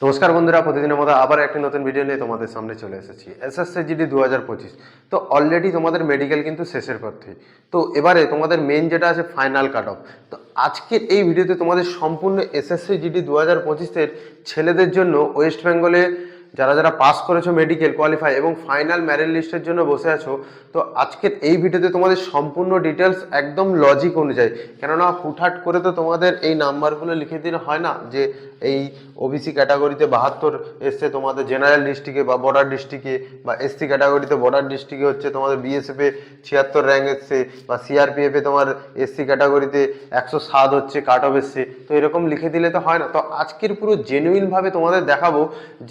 নমস্কার বন্ধুরা, প্রতিদিনের মতো আবার একটি নতুন ভিডিও নিয়ে তোমাদের সামনে চলে এসেছি। SSC GD 2025। তো অলরেডি তোমাদের মেডিকেল কিন্তু শেষের পথে। তো এবারে তোমাদের মেন যেটা আছে ফাইনাল কাট অফ। তো আজকের এই ভিডিওতে তোমাদের সম্পূর্ণ এসএসসি জিডি 2025-এর ছেলেদের জন্য ওয়েস্ট বেঙ্গলে যারা যারা পাস করেছো মেডিকেল কোয়ালিফাই এবং ফাইনাল মেরিট লিস্টের জন্য বসে আছো, তো আজকের এই ভিডিওতে তোমাদের সম্পূর্ণ ডিটেলস একদম লজিক অনুযায়ী, কেননা হুটহাট করে তো তোমাদের এই নাম্বারগুলো লিখে দিলে হয় না যে এই ওবিসি ক্যাটাগরিতে 72 এসছে তোমাদের জেনারেল ডিস্ট্রিক্টে বা বর্ডার ডিস্ট্রিক্টে, বা এসসি ক্যাটাগরিতে বর্ডার ডিস্ট্রিক্টে হচ্ছে তোমাদের বিএসএফে 76 র্যাঙ্ক এসছে, বা সিআরপিএফে তোমার এসসি ক্যাটাগরিতে 107 হচ্ছে কাট অফ এসছে। তো এরকম লিখে দিলে তো হয় না। তো আজকের পুরো জেনুইনভাবে তোমাদের দেখাবো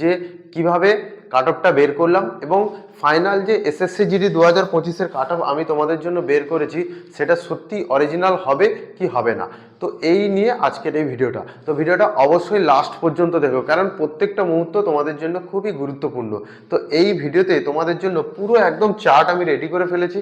যে কিভাবে কাট অফটা বের করলাম এবং ফাইনাল যে এসএসসি জিডি 2025-এর কাট অফ আমি তোমাদের জন্য বের করেছি সেটা সত্যি অরিজিনাল হবে কি হবে না। তো এই নিয়ে আজকের এই ভিডিওটা। তো ভিডিওটা অবশ্যই লাস্ট পর্যন্ত দেখো, কারণ প্রত্যেকটা মুহূর্ত তোমাদের জন্য খুবই গুরুত্বপূর্ণ। তো এই ভিডিওতে তোমাদের জন্য পুরো একদম চার্ট আমি রেডি করে ফেলেছি।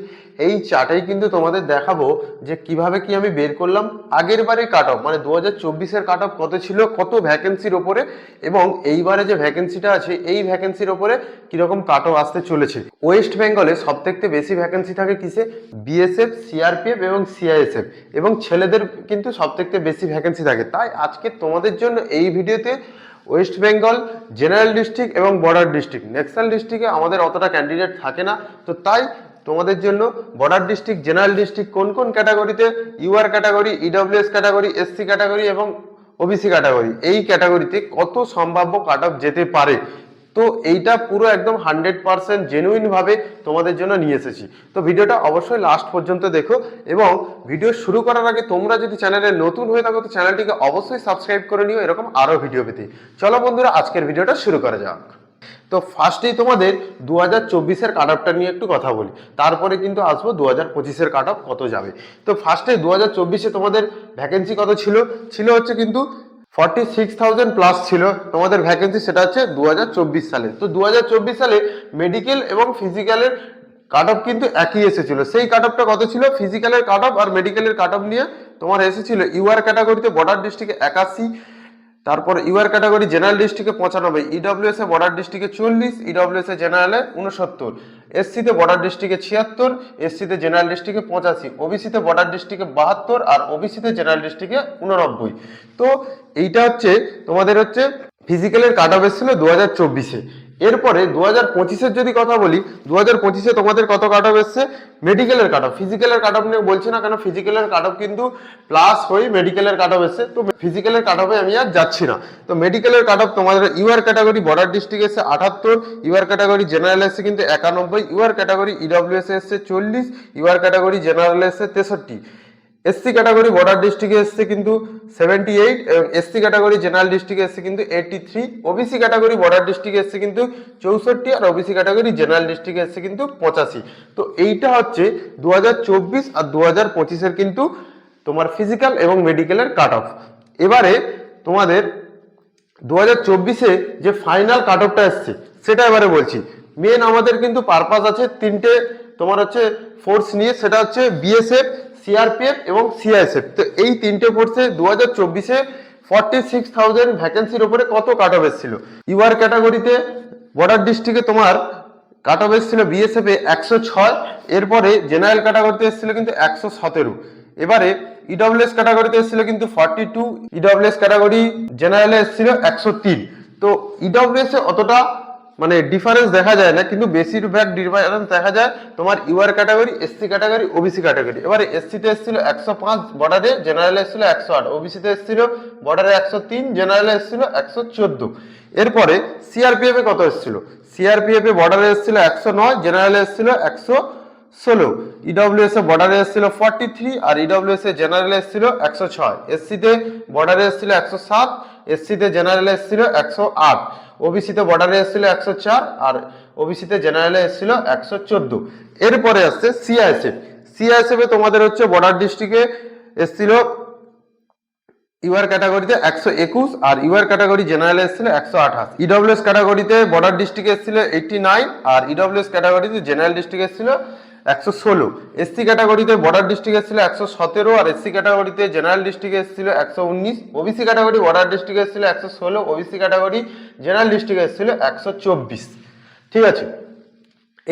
এই চার্টেই কিন্তু তোমাদের দেখাবো যে কিভাবে কি আমি বের করলাম আগের বারে কাট অফ, মানে 2024-এর কাট অফ কত ছিল, কত ভ্যাকেন্সির ওপরে, এবং এইবারে যে ভ্যাকেন্সিটা আছে এই ভ্যাকেন্সির ওপরে কিরকম কাট অফ আসতে চলেছে। ওয়েস্ট বেঙ্গলে সব থেকে বেশি ভ্যাকেন্সি থাকে কিসে? বিএসএফ, সিআরপিএফ এবং সিআইএসএফ, এবং ছেলেদের কিন্তু সব থেকে বেশি ভ্যাকেন্সি থাকে। তাই আজকে তোমাদের জন্য এই ভিডিওতে ওয়েস্ট বেঙ্গল জেনারেল ডিস্ট্রিক্ট এবং বর্ডার ডিস্ট্রিক্ট, ন্যাশনাল ডিস্ট্রিক্টে আমাদের অতটা ক্যান্ডিডেট থাকে না, তো তাই তোমাদের জন্য বর্ডার ডিস্ট্রিক্ট, জেনারেল ডিস্ট্রিক্ট কোন কোন ক্যাটাগরিতে, UR category, EWS category, SC category এবং ওবিসি ক্যাটাগরি, এই ক্যাটাগরিতে কত সম্ভাব্য কাট অফ যেতে পারে, তো এইটা পুরো একদম 100% জেনুইন ভাবে তোমাদের জন্য নিয়ে এসেছি। তো ভিডিওটা অবশ্যই লাস্ট পর্যন্ত দেখো, এবং ভিডিও শুরু করার আগে তোমরা যদি চ্যানেলে নতুন হয়ে থাকো তো চ্যানেলটিকে অবশ্যই সাবস্ক্রাইব করে নিও এরকম আরো ভিডিও পেতে। চলো বন্ধুরা, আজকের ভিডিওটা শুরু করা যাক। তো ফার্স্টেই তোমাদের 2024-এর কাট অফটা নিয়ে একটু কথা বলি, তারপরে কিন্তু আসবো 2025-এর কাট অফ কত যাবে। তো ফার্স্টে 2024-এ তোমাদের ভ্যাকেন্সি কত ছিল? ছিল হচ্ছে কিন্তু 46,000 প্লাস ছিল তোমাদের ভ্যাকেন্সি, সেটা হচ্ছে 2024 সালে। তো 2024 সালে মেডিকেল এবং ফিজিক্যালের কাট অফ কিন্তু একই এসেছিল। সেই কাট অফটা কত ছিল? ফিজিক্যালের কাট অফ আর মেডিকেলের কাট অফ নিয়ে তোমার এসেছিল ইউআর ক্যাটাগরিতে বর্ডার ডিস্ট্রিক্টে 81, তারপর ইউআর ক্যাটাগরি জেনারেল ডিস্ট্রিক্টে 95, ইডব্লিউএস এ বর্ডার ডিস্ট্রিক্টে 40, ইডব্লিউএস এ জেনারেলে 69, এসসিতে বর্ডার ডিস্ট্রিক্টে 76, এসসিতে জেনারেল ডিস্ট্রিক্টে 85, ওবিসিতে বর্ডার ডিস্ট্রিক্টে 72 আর ওবিসিতে জেনারেল ডিস্ট্রিক্টে 89। তো এইটা হচ্ছে তোমাদের হচ্ছে ফিজিক্যালের কাট অফ এসেছিল 2024-এ। এরপরে 2025-এর যদি কথা বলি, 2025-এ তোমাদের কত কাট অফ এসছে? মেডিকেলের কাট অফ। ফিজিক্যালের কাট অফ নিয়ে বলছি না, কেন ফিজিক্যালের কাট অফ কিন্তু প্লাস হয়ে মেডিকেলের কাট অফ এসছে, তো ফিজিক্যালের কাট অফে আমি আর যাচ্ছি না। তো মেডিকেলের কাট অফ তোমাদের ইউআর ক্যাটাগরি বর্ডার ডিস্ট্রিক্ট এসে 78, ইউআর ক্যাটাগরি জেনারেল এসে কিন্তু 91, ইউআর ক্যাটাগরি ইডব্লিউএস এসছে 40, ইউআর ক্যাটাগরি জেনারেল এসে 63, এসসি ক্যাটাগরি বর্ডার ডিস্ট্রিক্টে এসছে কিন্তু 78, এবং এসসি ক্যাটাগরি জেনারেল ডিস্ট্রিক্টে এসছে কিন্তু 83, ওবিসি ক্যাটাগরি বর্ডার ডিস্ট্রিক্টে এসছে কিন্তু 64, আর ওবিসি ক্যাটাগরি জেনারেল ডিস্ট্রিক্টে এসছে কিন্তু 85। তো এইটা হচ্ছে 2024 আর 2025-এর কিন্তু তোমার ফিজিক্যাল এবং মেডিকেলের কাট অফ। এবারে তোমাদের 2024-এ যে ফাইনাল কাট অফটা এসছে সেটা এবারে বলছি। মেন আমাদের কিন্তু পারপাস আছে তিনটে তোমার হচ্ছে ফোর্স নিয়ে, সেটা হচ্ছে বিএসএফ, সিআরপিএফ এবং সিআইএসএফ। তো এই তিনটে ফোর্সে 2024-এ 46,000 ভ্যাকেন্সির উপরে কত কাট অফ এসেছিল? ইউআর ক্যাটাগরিতে বর্ডার ডিস্ট্রিক্টে তোমার কাট অফ এসেছিল বিএসএফ এ 106, এরপরে জেনারেল ক্যাটাগরিতে এসেছিল কিন্তু 117, এবারে ইডব্লিউএস ক্যাটাগরিতে এসেছিল কিন্তু 42, ইডব্লিউএস ক্যাটাগরি জেনারেলে এসেছিল 103। তো ইডব্লিউএস এ অতটা মানে ডিফারেন্স দেখা যায় না, কিন্তু বেশিরভাগ ডিফারেন্স দেখা যায় তোমার UR category, SC category, OBC category. এবারে এসসিতে এসেছিল 105 বর্ডারে, জেনারেলে এসেছিল 108, ওবিসিতে এসেছিল বর্ডারে 103, জেনারেলে এসেছিল 114। এরপরে সিআরপিএফ এ কত এসেছিল? সিআরপিএফ এ বর্ডারে এসেছিল 109, জেনারেলে এসেছিল 116, ইডব্লিউএস এ বর্ডারে এসেছিল 43, আর ইডব্লিউএস এ জেনারেলে এসেছিল 106, এসসিতে বর্ডারে এসেছিল 107, এসসিতে জেনারেলে এসেছিল 108, ওবিসিতে বর্ডারে এসেছিল 104, আর ওবিসিতে জেনারেলে এসেছিল 114। এরপরে আসছে সিআইএসএফ। সিআইএসএফ এ তোমাদের হচ্ছে বর্ডার ডিস্ট্রিক্টে এসেছিল ইউআর ক্যাটাগরিতে 121, আর ইউআর ক্যাটাগরি জেনারেল এসেছিল 128, ইডব্লিউএস ক্যাটাগরিতে বর্ডার ডিস্ট্রিক্টে এসেছিল 89, আর ইডব্লিউএস ক্যাটাগরিতে জেনারেল ডিস্ট্রিক্টে এসেছিল 116। এসসি ক্যাটাগরিতে বর্ডার ডিস্ট্রিক্ট এসেছিল 117, আর এসসি ক্যাটাগরিতে জেনারেল ডিস্ট্রিক্ট এসেছিল 119। ওবিসি ক্যাটাগরি বর্ডার ডিস্ট্রিক্ট এসেছিল 116, ওবিসি ক্যাটাগরি জেনারেল ডিস্ট্রিক্ট এসেছিল 124। ঠিক আছে,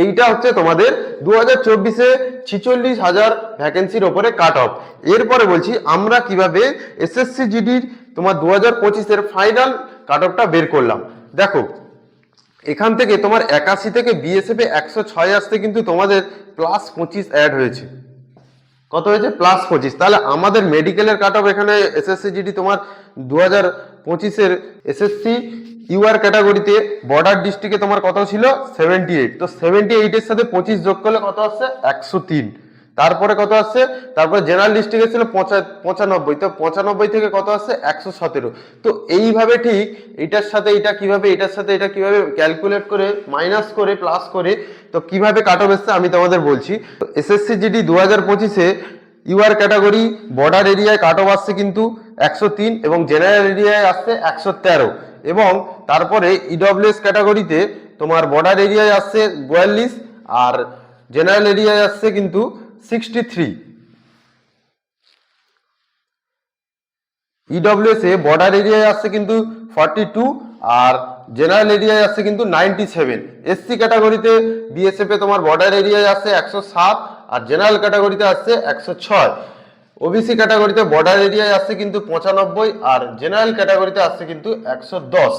এইটা হচ্ছে তোমাদের 2024-এ 46,000 ভ্যাকেন্সির ওপরে কাট অফ। এরপরে বলছি আমরা কিভাবে এসএসসি জিডির তোমার 2025-এর ফাইনাল কাট অফটা বের করলাম। দেখো, এখান থেকে তোমার 81 থেকে বিএসএফ এ 106 আসতে কিন্তু তোমাদের +25 অ্যাড হয়েছে। কত হয়েছে? +25। তাহলে আমাদের মেডিকেলের কাট অফ এখানে এসএসসি জিডি তোমার 2025-এর এসএসসি ইউআর ক্যাটাগরিতে বর্ডার ডিস্ট্রিক্টে তোমার কত ছিল? 78। তো 78 এর সাথে 25 যোগ করলে কত আসছে? 103। তারপরে কত আসছে? তারপরে জেনারেল ডিস্ট্রিক্টে ছিল 95। তো 95 থেকে কত আসছে? 117। তো এইভাবে ঠিক এটার সাথে এটা কিভাবে, এটার সাথে এটা কিভাবে ক্যালকুলেট করে মাইনাস করে প্লাস করে তো কিভাবে কাট অফ এসছে আমি তোমাদের বলছি। এসএসসি জিডি 2025-এ ইউআর ক্যাটাগরি বর্ডার এরিয়ায় কাট অফ আসছে কিন্তু 103 এবং জেনারেল এরিয়ায় আসছে 113, এবং তারপরে ইডব্লিউএস ক্যাটাগরিতে তোমার বর্ডার এরিয়ায় আসছে 42 আর জেনারেল এরিয়ায় আসছে কিন্তু 63। ইডব্লিউএস এ বর্ডার এরিয়ায় আসছে কিন্তু 42 আর জেনারেল এরিয়ায় আসছে কিন্তু 97। এসসি ক্যাটাগরিতে বিএসএফ এ তোমার বর্ডার এরিয়ায় আসছে 107 আর জেনারেল ক্যাটাগরিতে আসছে 106। ওবিসি ক্যাটাগরিতে বর্ডার এরিয়ায় আসছে কিন্তু 95 আর জেনারেল ক্যাটাগরিতে আসছে কিন্তু 110।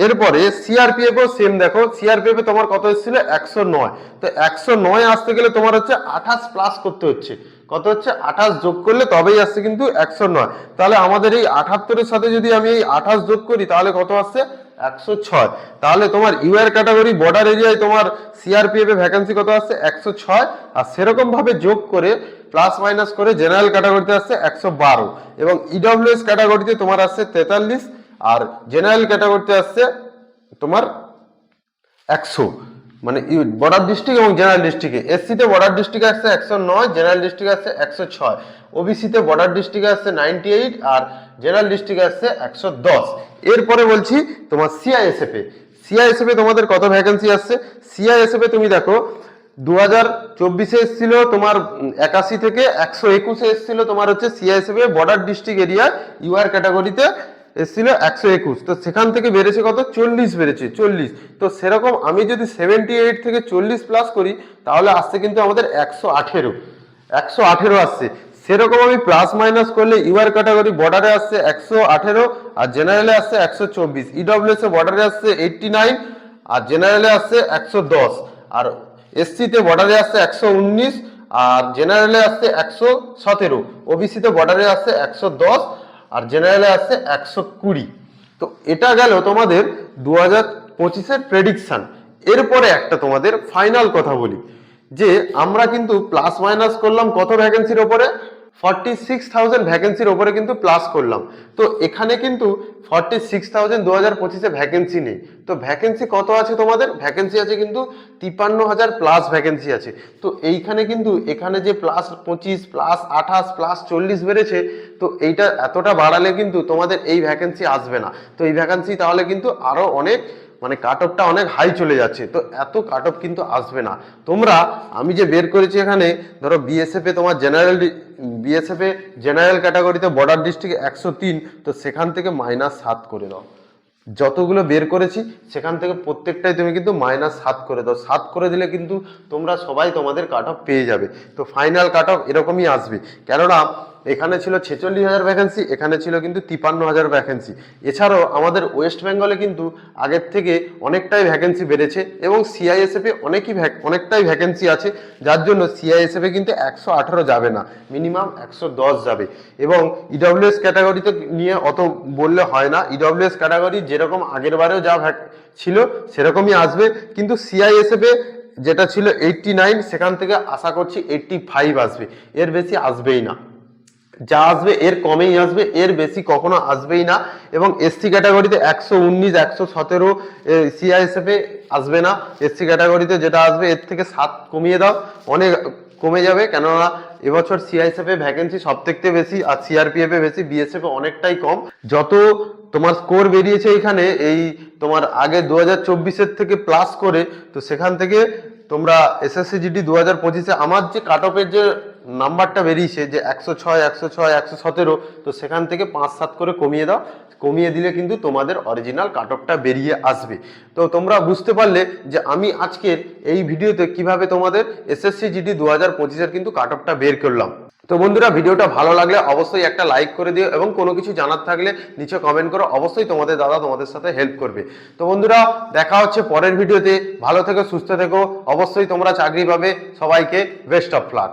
এরপরে সিআরপিএফ ও সেম, দেখো সিআরপিএফ এ তোমার কত এসেছিল? 109। তো 109 আসতে গেলে তোমার হচ্ছে 28 প্লাস করতে হচ্ছে। কত হচ্ছে? 28 যোগ করলে তবেই আসছে কিন্তু 109। তাহলে আমাদের এই 78-এর সাথে যদি আমি এই 28 যোগ করি তাহলে কত আসছে? 106। তাহলে তোমার ইউআর ক্যাটাগরি বর্ডার এরিয়ায় তোমার সিআরপিএফ এ ভ্যাকেন্সি কত আসছে? 106। আর সেরকম ভাবে যোগ করে প্লাস মাইনাস করে জেনারেল ক্যাটাগরিতে আসছে 112 এবং ইডব্লিউএস ক্যাটাগরিতে তোমার আসছে 43 আর জেনারেল ক্যাটাগরিতে আসছে তোমার 100। মানে বর্ডার ডিস্ট্রিক্ট এবং জেনারেল ডিস্ট্রিক্টে এসসিতে বর্ডার ডিস্ট্রিক্টে আসছে 109, জেনারেল ডিস্ট্রিক্টে আসছে 106, ওবিসিতে বর্ডার ডিস্ট্রিক্টে আসছে 98 আর জেনারেল ডিস্ট্রিক্টে আসছে 110। এরপরে বলছি তোমার সিআইএসএফ এ তোমাদের কত ভ্যাকেন্সি আসছে। সিআইএসএফ এ তুমি দেখো 2024-এ এসেছিল তোমার 81 থেকে 121-এ এসেছিল তোমার হচ্ছে সিআইএসএফ এ বর্ডার ডিস্ট্রিক্ট এরিয়া ইউআর ক্যাটাগরিতে এসেছিল 121। তো সেখান থেকে বেড়েছে কত? 40 বেড়েছে, 40। তো সেরকম আমি যদি 78 থেকে 40 প্লাস করি তাহলে আসছে কিন্তু আমাদের 118 আসছে। সেরকম আমি প্লাস মাইনাস করলে ইউআর ক্যাটাগরি বর্ডারে আসছে 118 আর জেনারেলে আসছে 124, ইডব্লিউএস এ বর্ডারে আসছে 89 আর জেনারেলে আসছে 110 আর এসসিতে বর্ডারে আসছে 119 আর জেনারেলে আসছে 117, ওবিসিতে বর্ডারে আসছে 110 আর জেনারেলে আসছে 120। তো এটা গেল তোমাদের 2025-এর প্রেডিকশন। এরপরে একটা তোমাদের ফাইনাল কথা বলি যে আমরা কিন্তু প্লাস মাইনাস করলাম কত ভ্যাকেন্সির ওপরে? 46,000 ভ্যাকেন্সির ওপরে কিন্তু প্লাস করলাম। তো এখানে কিন্তু 46,000 2025-এ ভ্যাকেন্সি নেই। তো ভ্যাকেন্সি কত আছে তোমাদের? ভ্যাকেন্সি আছে কিন্তু 53,000 প্লাস ভ্যাকেন্সি আছে। তো এইখানে কিন্তু এখানে যে +25 +28 +40 বেড়েছে, তো এইটা এতটা বাড়ালে কিন্তু তোমাদের এই ভ্যাকেন্সি আসবে না। তো এই ভ্যাকেন্সি তাহলে কিন্তু আরো অনেক মানে কাট অফটা অনেক হাই চলে যাচ্ছে। তো এত কাট অফ কিন্তু আসবে না। তোমরা আমি যে বের করেছি এখানে ধরো বিএসএফ এ তোমার বিএসএফ এ জেনারেল ক্যাটাগরিতে বর্ডার ডিস্ট্রিক্ট 103, তো সেখান থেকে -7 করে দাও। যতগুলো বের করেছি সেখান থেকে প্রত্যেকটাই তুমি কিন্তু -7 করে দাও। 7 করে দিলে কিন্তু তোমরা সবাই তোমাদের কাট অফ পেয়ে যাবে। তো ফাইনাল কাট অফ এরকমই আসবে, কেননা এখানে ছিল 46,000 ভ্যাকেন্সি, এখানে ছিল কিন্তু 53,000 ভ্যাকেন্সি। এছাড়াও আমাদের ওয়েস্ট বেঙ্গলে কিন্তু আগের থেকে অনেকটাই ভ্যাকেন্সি বেড়েছে এবং সিআইএসএফে অনেকটাই ভ্যাকেন্সি আছে, যার জন্য সিআইএসএফে কিন্তু 118 যাবে না, মিনিমাম 110 যাবে। এবং ইডব্লিউএস ক্যাটাগরিতে নিয়ে অত বললে হয় না, ইডব্লিউএস ক্যাটাগরি যেরকম আগের বারেও যা ছিল সেরকমই আসবে, কিন্তু সিআইএসএফে যেটা ছিল 89 সেখান থেকে আশা করছি 85 আসবে, এর বেশি আসবেই না। যা আসবে এর কমেই আসবে, এর বেশি কখনো আসবেই না। এবং এসসি ক্যাটাগরিতে 119 117 সিআইএসএফ এ আসবে না। এসসি ক্যাটাগরিতে যেটা আসবে এর থেকে 7 কমিয়ে দাও, অনেক কমে যাবে, কেননা এবছর সিআইএসএফ এ ভ্যাকেন্সি সব থেকে বেশি আর সিআরপিএফ এ বেশি, বিএসএফ এ অনেকটাই কম। যত তোমার স্কোর বেরিয়েছে এখানে এই তোমার আগে 2024-এর থেকে প্লাস করে, তো সেখান থেকে তোমরা এসএসসি জিডি 2025-এ আমার যে কাট অফের যে নাম্বারটা বেরিয়েছে যে 106, 106, 117, তো সেখান থেকে 5-7 করে কমিয়ে দাও, কমিয়ে দিলে কিন্তু তোমাদের অরিজিনাল কাট অফটা বেরিয়ে আসবে। তো তোমরা বুঝতে পারলে যে আমি আজকের এই ভিডিওতে কিভাবে তোমাদের এসএসসি জিডি 2025-এর কিন্তু কাট অফটা বের করলাম। তো বন্ধুরা, ভিডিওটা ভালো লাগলে অবশ্যই একটা লাইক করে দিও এবং কোনো কিছু জানার থাকলে নিচে কমেন্ট করো, অবশ্যই তোমাদের দাদা তোমাদের সাথে হেল্প করবে। তো বন্ধুরা, দেখা হচ্ছে পরের ভিডিওতে। ভালো থেকো, সুস্থ থেকো, অবশ্যই তোমরা চাকরি পাবে। সবাইকে বেস্ট অফ লাক।